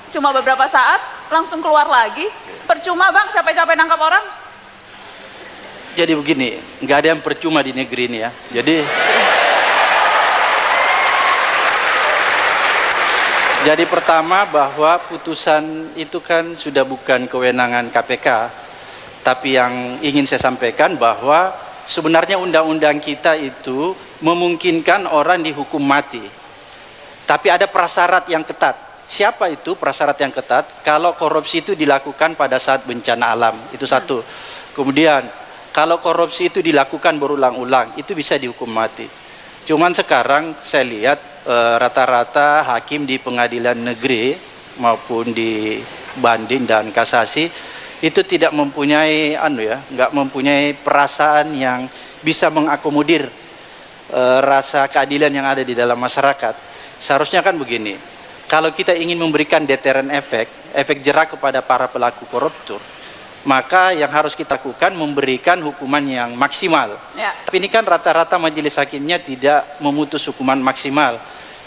Speaker 2: cuma beberapa saat langsung keluar lagi. Percuma Bang capek-capek nangkap orang?
Speaker 1: Jadi begini, nggak ada yang percuma di negeri ini ya. Jadi pertama bahwa putusan itu kan sudah bukan kewenangan KPK. Tapi yang ingin saya sampaikan bahwa sebenarnya undang-undang kita itu memungkinkan orang dihukum mati. Tapi ada prasyarat yang ketat. Siapa itu prasyarat yang ketat? Kalau korupsi itu dilakukan pada saat bencana alam, itu satu. Kemudian kalau korupsi itu dilakukan berulang-ulang, itu bisa dihukum mati. Cuman sekarang saya lihat rata-rata hakim di pengadilan negeri maupun di banding dan kasasi itu tidak mempunyai nggak mempunyai perasaan yang bisa mengakomodir rasa keadilan yang ada di dalam masyarakat. Seharusnya kan begini, kalau kita ingin memberikan deterrent efek jerak kepada para pelaku koruptor, maka yang harus kita lakukan memberikan hukuman yang maksimal.
Speaker 2: Ya.
Speaker 1: Tapi ini kan rata-rata majelis hakimnya tidak memutus hukuman maksimal.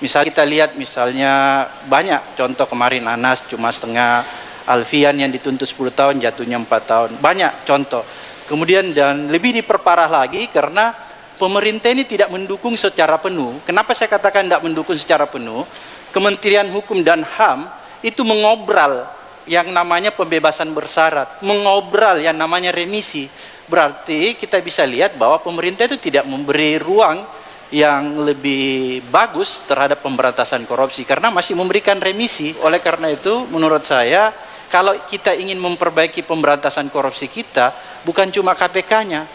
Speaker 1: Misal kita lihat misalnya banyak contoh kemarin Anas cuma setengah, Alfian yang dituntut 10 tahun jatuhnya 4 tahun. Banyak contoh. Kemudian dan lebih diperparah lagi karena pemerintah ini tidak mendukung secara penuh. Kenapa saya katakan tidak mendukung secara penuh? Kementerian Hukum dan HAM itu mengobral yang namanya pembebasan bersyarat, mengobral yang namanya remisi. Berarti kita bisa lihat bahwa pemerintah itu tidak memberi ruang yang lebih bagus terhadap pemberantasan korupsi karena masih memberikan remisi. Oleh karena itu menurut saya kalau kita ingin memperbaiki pemberantasan korupsi kita, bukan cuma KPK-nya,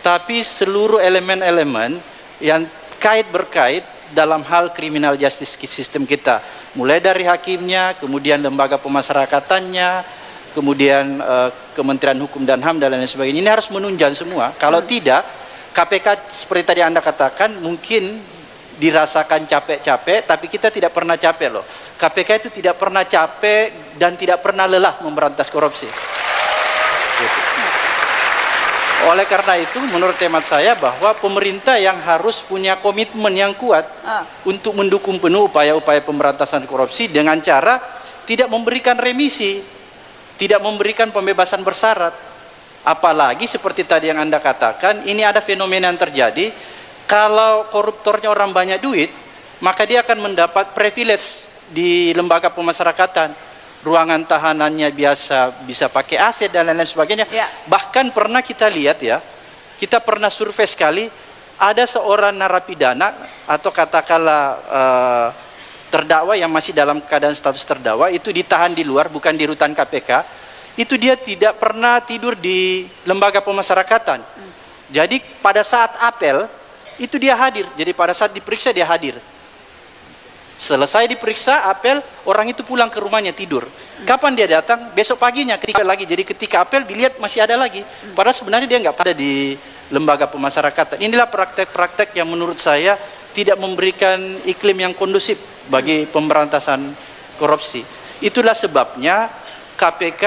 Speaker 1: tapi seluruh elemen-elemen yang berkait dalam hal criminal justice system kita, mulai dari hakimnya, kemudian lembaga pemasyarakatannya, kemudian Kementerian Hukum dan HAM dan lain sebagainya. Ini harus menunjang semua. Kalau tidak, KPK seperti tadi Anda katakan mungkin dirasakan capek-capek, tapi kita tidak pernah capek loh. KPK itu tidak pernah capek dan tidak pernah lelah memberantas korupsi. Gitu. Oleh karena itu, menurut hemat saya bahwa pemerintah yang harus punya komitmen yang kuat untuk mendukung penuh upaya-upaya pemberantasan korupsi dengan cara tidak memberikan remisi, tidak memberikan pembebasan bersyarat. Apalagi seperti tadi yang Anda katakan, ini ada fenomena yang terjadi, kalau koruptornya orang banyak duit, maka dia akan mendapat privilege di lembaga pemasyarakatan. Ruangan tahanannya biasa bisa pakai AC dan lain-lain sebagainya. Bahkan pernah kita lihat ya, kita pernah survei sekali, ada seorang narapidana atau katakanlah terdakwa yang masih dalam keadaan status terdakwa, itu ditahan di luar, bukan di rutan KPK, itu dia tidak pernah tidur di lembaga pemasyarakatan. Jadi pada saat apel, itu dia hadir, jadi pada saat diperiksa dia hadir. Selesai diperiksa, apel, orang itu pulang ke rumahnya tidur. Kapan dia datang? Besok paginya ketika lagi. Jadi ketika apel dilihat masih ada lagi. Padahal sebenarnya dia nggak ada di lembaga pemasyarakatan. Inilah praktek-praktek yang menurut saya tidak memberikan iklim yang kondusif bagi pemberantasan korupsi. Itulah sebabnya KPK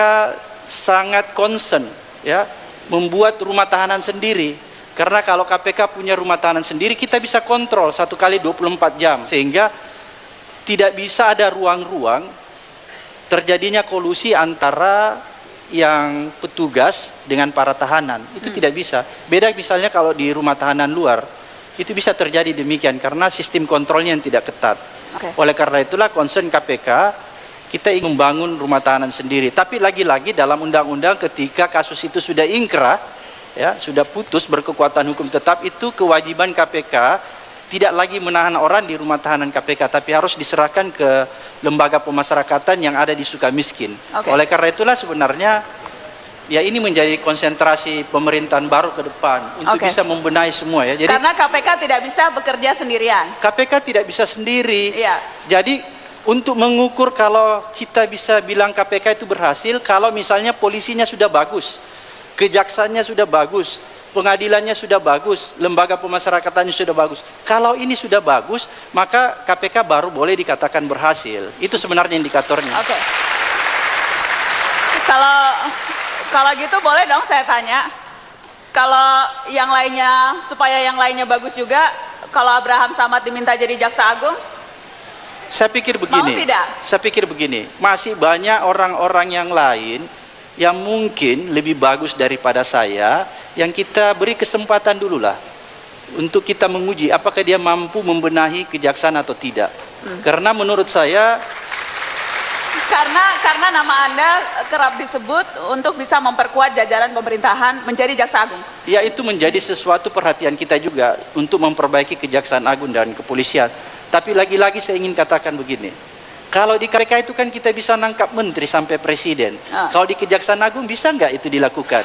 Speaker 1: sangat concern ya membuat rumah tahanan sendiri. Karena kalau KPK punya rumah tahanan sendiri, kita bisa kontrol 1 kali 24 jam sehingga tidak bisa ada ruang-ruang terjadinya kolusi antara yang petugas dengan para tahanan. Itu tidak bisa. Beda misalnya kalau di rumah tahanan luar, itu bisa terjadi demikian karena sistem kontrolnya yang tidak ketat. Oleh karena itulah concern KPK, kita ingin membangun rumah tahanan sendiri. Tapi lagi-lagi dalam undang-undang ketika kasus itu sudah ingkrah, ya, sudah putus berkekuatan hukum tetap, itu kewajiban KPK tidak lagi menahan orang di rumah tahanan KPK, tapi harus diserahkan ke lembaga pemasyarakatan yang ada di Sukamiskin. Oleh karena itulah sebenarnya ya ini menjadi konsentrasi pemerintahan baru ke depan untuk bisa membenahi semua ya. Jadi
Speaker 2: karena KPK tidak bisa bekerja sendirian.
Speaker 1: KPK tidak bisa sendiri. Jadi untuk mengukur kalau kita bisa bilang KPK itu berhasil, kalau misalnya polisinya sudah bagus, kejaksanya sudah bagus, pengadilannya sudah bagus, lembaga pemasyarakatannya sudah bagus. Kalau ini sudah bagus, maka KPK baru boleh dikatakan berhasil. Itu sebenarnya indikatornya.
Speaker 2: Kalau gitu boleh dong saya tanya. Kalau yang lainnya, supaya yang lainnya bagus juga, kalau Abraham Samad diminta jadi jaksa agung?
Speaker 1: Saya pikir begini.
Speaker 2: Mau tidak?
Speaker 1: Saya pikir begini, masih banyak orang-orang yang lain yang mungkin lebih bagus daripada saya, yang kita beri kesempatan dulu lah untuk kita menguji apakah dia mampu membenahi kejaksaan atau tidak. Karena menurut saya
Speaker 2: karena nama Anda kerap disebut untuk bisa memperkuat jajaran pemerintahan menjadi jaksa agung.
Speaker 1: Ya, itu menjadi sesuatu perhatian kita juga untuk memperbaiki kejaksaan agung dan kepolisian. Tapi lagi-lagi saya ingin katakan begini, kalau di KPK itu kan kita bisa nangkap menteri sampai presiden. Kalau di Kejaksaan Agung bisa nggak itu dilakukan?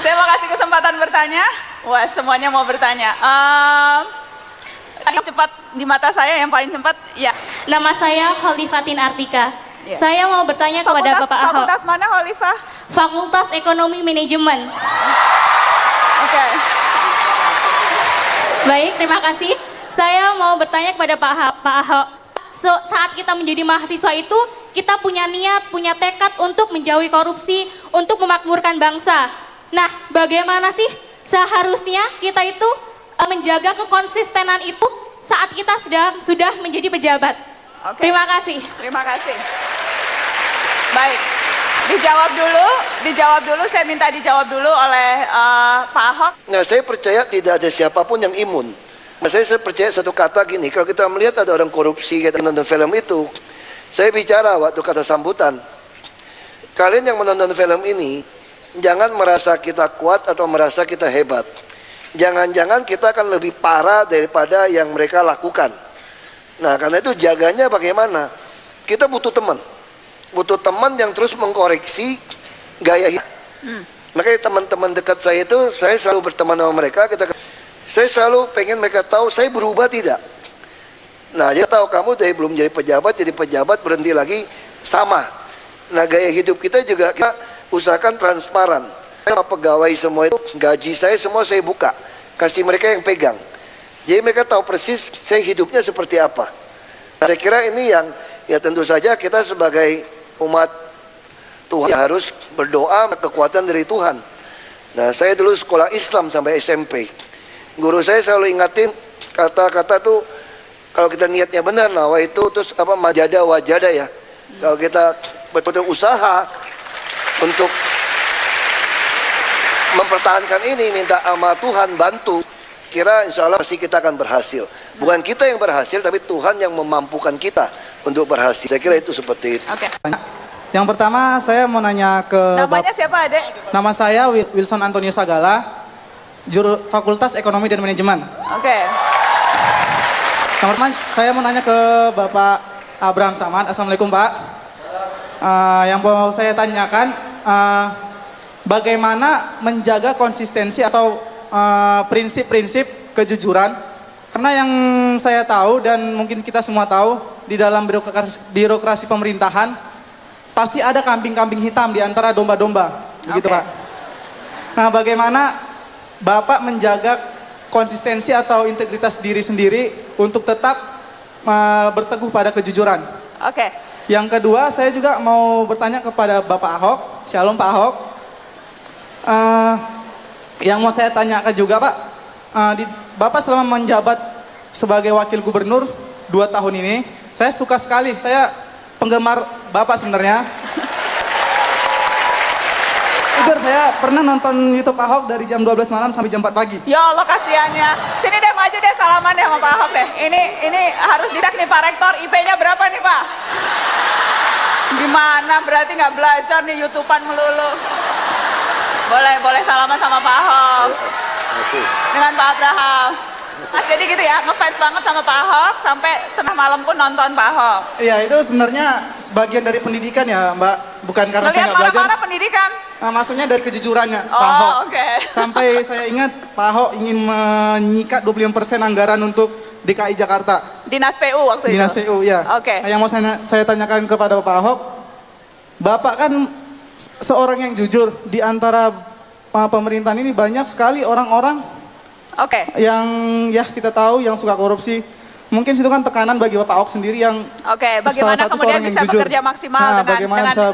Speaker 2: Saya mau kasih kesempatan bertanya. Wah, semuanya mau bertanya. Yang cepat di mata saya, yang paling cepat, ya.
Speaker 13: Nama saya Holifatin Artika. Saya mau bertanya kepada Bapak Ahok.
Speaker 2: Fakultas mana, Holifah?
Speaker 13: Fakultas Ekonomi Manajemen. Baik, terima kasih. Saya mau bertanya kepada Pak Ahok. Saat kita menjadi mahasiswa itu, kita punya niat, punya tekad untuk menjauhi korupsi, untuk memakmurkan bangsa. Nah, bagaimana sih seharusnya kita itu menjaga kekonsistenan itu saat kita sudah menjadi pejabat? Terima kasih.
Speaker 2: Terima kasih. Baik, dijawab dulu. Saya minta dijawab dulu oleh Pak Ahok.
Speaker 3: Nah, saya percaya tidak ada siapapun yang imun. Saya percaya satu kata gini, kalau kita melihat ada orang korupsi kita nonton film itu, saya bicara waktu kata sambutan, kalian yang menonton film ini jangan merasa kita kuat atau merasa kita hebat. Jangan-jangan kita akan lebih parah daripada yang mereka lakukan. Nah, karena itu jaganya bagaimana? Kita butuh teman yang terus mengkoreksi gaya hidup. Makanya teman-teman dekat saya itu, saya selalu berteman sama mereka. Saya selalu pengen mereka tahu saya berubah tidak. Nah, dia tahu kamu dari belum jadi pejabat berhenti lagi sama. Nah, gaya hidup kita juga kita usahakan transparan. Sama pegawai semua itu, gaji saya semua saya buka, kasih mereka yang pegang. Jadi mereka tahu persis saya hidupnya seperti apa. Nah, saya kira ini yang ya tentu saja kita sebagai umat Tuhan harus berdoa kekuatan dari Tuhan. Nah, saya dulu sekolah Islam sampai SMP. Guru saya selalu ingatin kata-kata tuh kalau kita niatnya benar, nawa itu terus apa majada wajada ya. Kalau kita betul-betul usaha untuk mempertahankan ini, minta sama Tuhan bantu, kira insya Allah pasti kita akan berhasil. Bukan kita yang berhasil, tapi Tuhan yang memampukan kita untuk berhasil. Saya kira itu seperti itu.
Speaker 2: Oke.
Speaker 14: Yang pertama saya mau nanya ke
Speaker 2: Namanya siapa, Adek?
Speaker 14: Nama saya Wilson Antonio Sagala, Fakultas Ekonomi dan Manajemen.
Speaker 2: Oke.
Speaker 14: Yang pertama saya mau nanya ke Bapak Abraham Samad. Assalamualaikum Pak. Yang mau saya tanyakan, bagaimana menjaga konsistensi atau prinsip-prinsip kejujuran? Karena yang saya tahu dan mungkin kita semua tahu, di dalam birokrasi pemerintahan pasti ada kambing-kambing hitam di antara domba-domba, begitu Pak. Nah, bagaimana Bapak menjaga konsistensi atau integritas diri sendiri untuk tetap berteguh pada kejujuran?
Speaker 2: Oke.
Speaker 14: Yang kedua, saya juga mau bertanya kepada Bapak Ahok. Shalom Pak Ahok. Yang mau saya tanyakan juga Pak, Bapak selama menjabat sebagai wakil gubernur 2 tahun ini, saya suka sekali, saya penggemar Bapak sebenarnya. Jujur saya pernah nonton YouTube Ahok dari jam 12 malam sampai jam 4 pagi.
Speaker 2: Ya Allah kasihannya. Sini deh maju deh, salaman deh sama Pak Ahok deh. Ini harus dicek nih Pak Rektor, IP-nya berapa nih Pak? Gimana berarti nggak belajar nih YouTubean melulu. Boleh salaman sama Pak Ahok. Dengan Pak Abraham. Mas, jadi gitu ya, ngefans banget sama Pak Ahok sampai tengah malam pun nonton Pak Ahok.
Speaker 14: Iya, itu sebenarnya sebagian dari pendidikan ya Mbak, bukan karena saya nggak belajar.
Speaker 2: Marah-marah pendidikan?
Speaker 14: Maksudnya dari kejujurannya Pak Ahok.
Speaker 2: Oke.
Speaker 14: Sampai saya ingat Pak Ahok ingin menyikat 25% anggaran untuk DKI Jakarta.
Speaker 2: Dinas PU waktu itu?
Speaker 14: Dinas PU, ya.
Speaker 2: Oke.
Speaker 14: Yang mau saya tanyakan kepada Pak Ahok, Bapak kan seorang yang jujur. Di antara pemerintahan ini banyak sekali orang-orang yang ya kita tahu yang suka korupsi. Mungkin situ kan tekanan bagi Bapak Ahok sendiri yang
Speaker 2: bagaimana kemudian bisa bekerja maksimal dengan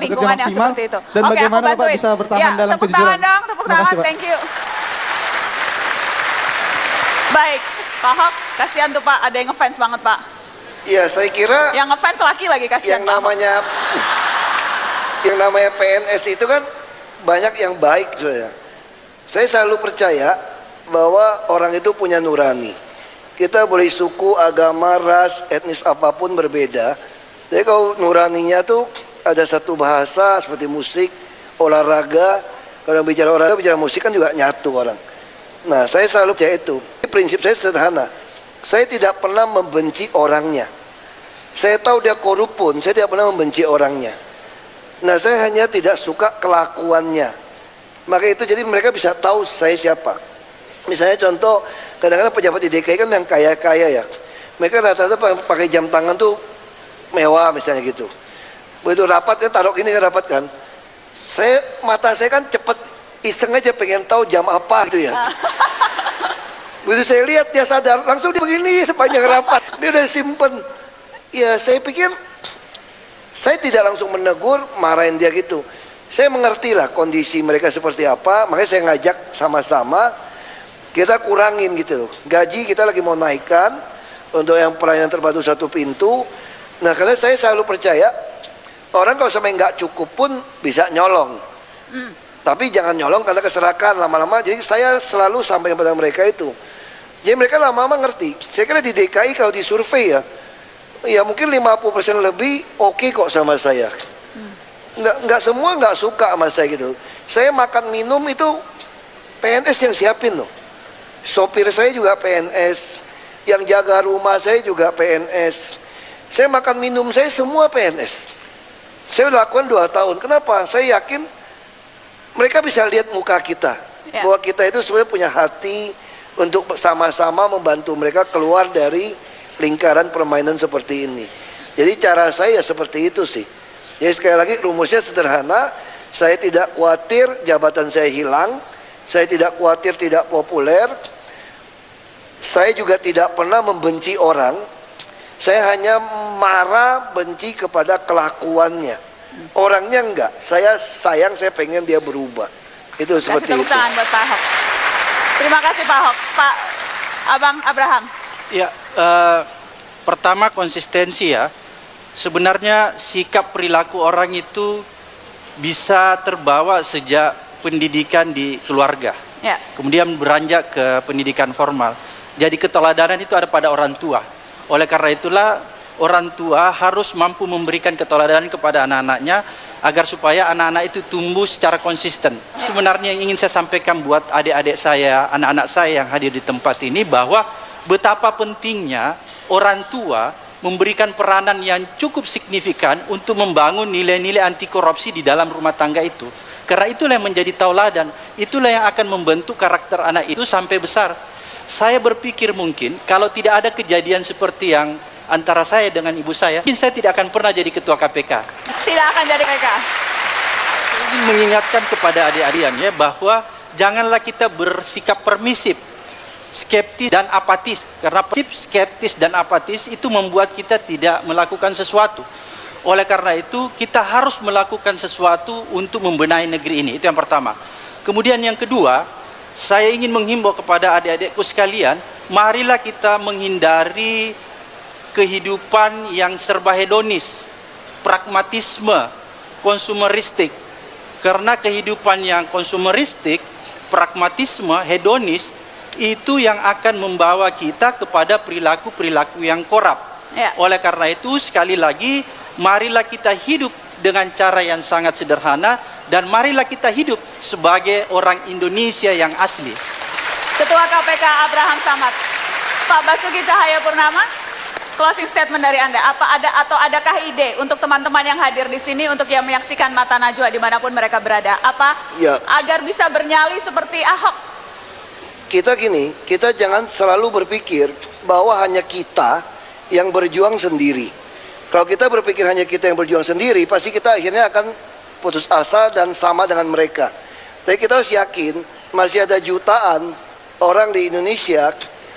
Speaker 2: lingkungan yang seperti itu.
Speaker 14: Dan bagaimana Bapak bisa bertahan dalam kejujuran.
Speaker 2: Tepuk tangan, thank you. Baik, Pak Ahok, kasihan tuh Pak, ada yang ngefans banget Pak.
Speaker 3: Iya, saya kira
Speaker 2: yang ngefans laki lagi kasihan.
Speaker 3: Yang namanya PNS itu kan banyak yang baik sebenarnya. Saya selalu percaya bahwa orang itu punya nurani. Kita boleh suku, agama, ras, etnis apapun berbeda. Jadi kalau nuraninya tuh ada satu bahasa seperti musik, olahraga. Kalau bicara olahraga, bicara musik kan juga nyatu orang. Nah, saya selalu percaya itu. Prinsip saya sederhana. Saya tidak pernah membenci orangnya. Saya tahu dia korup pun, saya tidak pernah membenci orangnya. Nah, saya hanya tidak suka kelakuannya. Maka itu jadi mereka bisa tahu saya siapa. Misalnya contoh, kadang-kadang pejabat di DKI kan yang kaya-kaya ya. Mereka rata-rata pakai jam tangan tuh mewah misalnya gitu. Begitu rapat kan taruh gini kan rapat kan. Mata saya kan cepet iseng aja pengen tahu jam apa gitu ya. Begitu saya lihat dia sadar, langsung dia begini sepanjang rapat. Dia udah simpen. Ya saya pikir saya tidak langsung menegur, marahin dia gitu. Saya mengerti lah kondisi mereka seperti apa, makanya saya ngajak sama-sama kita kurangin gitu. Gaji kita lagi mau naikkan untuk yang pelayanan terpadu 1 pintu. Nah, karena saya selalu percaya orang kalau sampai nggak cukup pun bisa nyolong. Tapi jangan nyolong karena keserakan lama-lama. Jadi saya selalu sampaikan kepada mereka itu. Jadi mereka lama-lama ngerti. Saya kira di DKI kalau disurvei ya mungkin 50% lebih oke kok sama saya. Nggak semua nggak suka sama saya gitu. Saya makan minum itu PNS yang siapin loh. Sopir saya juga PNS, yang jaga rumah saya juga PNS. Saya makan minum saya semua PNS. Saya lakukan 2 tahun. Kenapa? Saya yakin mereka bisa lihat muka kita, bahwa kita itu sebenarnya punya hati, untuk sama-sama membantu mereka keluar dari lingkaran permainan seperti ini. Jadi cara saya seperti itu sih. Jadi sekali lagi rumusnya sederhana, saya tidak khawatir jabatan saya hilang, saya tidak khawatir tidak populer, saya juga tidak pernah membenci orang, saya hanya marah benci kepada kelakuannya. Orangnya enggak, saya sayang, saya pengen dia berubah. Itu seperti itu.
Speaker 2: Tepuk tangan buat Pak Ahok. Terima kasih Pak Ahok. Pak Abang Abraham.
Speaker 1: Ya, pertama konsistensi ya. Sebenarnya sikap perilaku orang itu bisa terbawa sejak pendidikan di keluarga.
Speaker 2: Ya.
Speaker 1: Kemudian beranjak ke pendidikan formal. Jadi keteladanan itu ada pada orang tua. Oleh karena itulah orang tua harus mampu memberikan keteladanan kepada anak-anaknya agar supaya anak-anak itu tumbuh secara konsisten. Sebenarnya yang ingin saya sampaikan buat adik-adik saya, anak-anak saya yang hadir di tempat ini, bahwa betapa pentingnya orang tua memberikan peranan yang cukup signifikan untuk membangun nilai-nilai anti korupsi di dalam rumah tangga itu. Karena itulah yang menjadi tauladan, itulah yang akan membentuk karakter anak itu sampai besar. Saya berpikir mungkin kalau tidak ada kejadian seperti yang antara saya dengan ibu saya, mungkin saya tidak akan pernah jadi ketua KPK.
Speaker 2: Tidak akan jadi KPK.
Speaker 1: Ingin mengingatkan kepada adik-adiknya bahwa janganlah kita bersikap permisif, skeptis dan apatis. Karena skeptis dan apatis itu membuat kita tidak melakukan sesuatu. Oleh karena itu kita harus melakukan sesuatu untuk membenahi negeri ini. Itu yang pertama. Kemudian yang kedua, saya ingin menghimbau kepada adik-adikku sekalian, marilah kita menghindari kehidupan yang serba hedonis, pragmatisme, konsumeristik. Karena kehidupan yang konsumeristik, pragmatisme, hedonis, itu yang akan membawa kita kepada perilaku-perilaku yang korup.
Speaker 2: Ya.
Speaker 1: Oleh karena itu, sekali lagi, marilah kita hidup dengan cara yang sangat sederhana, dan marilah kita hidup sebagai orang Indonesia yang asli.
Speaker 2: Ketua KPK Abraham Samad. Pak Basuki Cahayapurnama, closing statement dari Anda. Apa ada atau adakah ide untuk teman-teman yang hadir di sini, untuk yang menyaksikan Mata Najwa dimanapun mereka berada, apa
Speaker 3: ya,
Speaker 2: agar bisa bernyali seperti Ahok?
Speaker 3: Kita gini, kita jangan selalu berpikir bahwa hanya kita yang berjuang sendiri. Kalau kita berpikir hanya kita yang berjuang sendiri, pasti kita akhirnya akan putus asa dan sama dengan mereka. Tapi kita harus yakin masih ada jutaan orang di Indonesia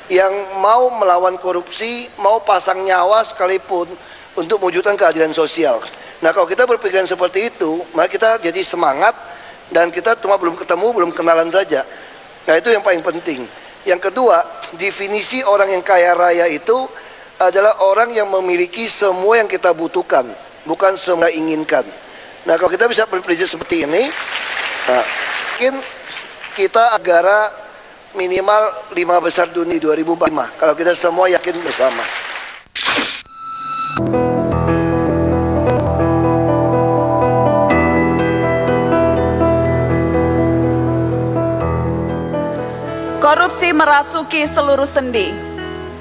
Speaker 3: yang mau melawan korupsi, mau pasang nyawa sekalipun untuk mewujudkan keadilan sosial. Nah, kalau kita berpikiran seperti itu, maka kita jadi semangat, dan kita cuma belum ketemu, belum kenalan saja. Nah, itu yang paling penting. Yang kedua, definisi orang yang kaya raya itu adalah orang yang memiliki semua yang kita butuhkan, bukan semua inginkan. Nah, kalau kita bisa berprinsip seperti ini, mungkin kita negara minimal 5 besar dunia 2045. Kalau kita semua yakin bersama.
Speaker 2: Korupsi merasuki seluruh sendi.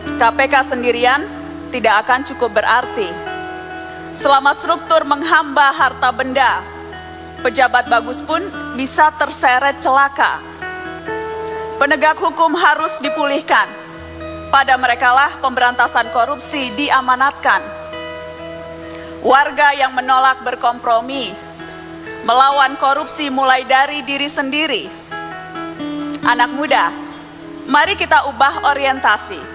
Speaker 2: KPK sendirian tidak akan cukup berarti. Selama struktur menghamba harta benda, pejabat bagus pun bisa terseret celaka. Penegak hukum harus dipulihkan. Pada merekalah pemberantasan korupsi diamanatkan. Warga yang menolak berkompromi, melawan korupsi mulai dari diri sendiri. Anak muda, mari kita ubah orientasi.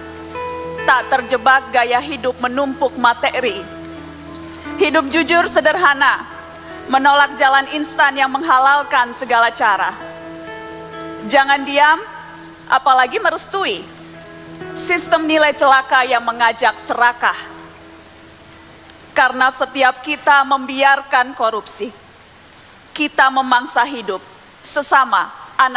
Speaker 2: Tak terjebak gaya hidup menumpuk materi. Hidup jujur sederhana, menolak jalan instan yang menghalalkan segala cara. Jangan diam, apalagi merestui sistem nilai celaka yang mengajak serakah. Karena setiap kita membiarkan korupsi, kita memangsa hidup sesama anak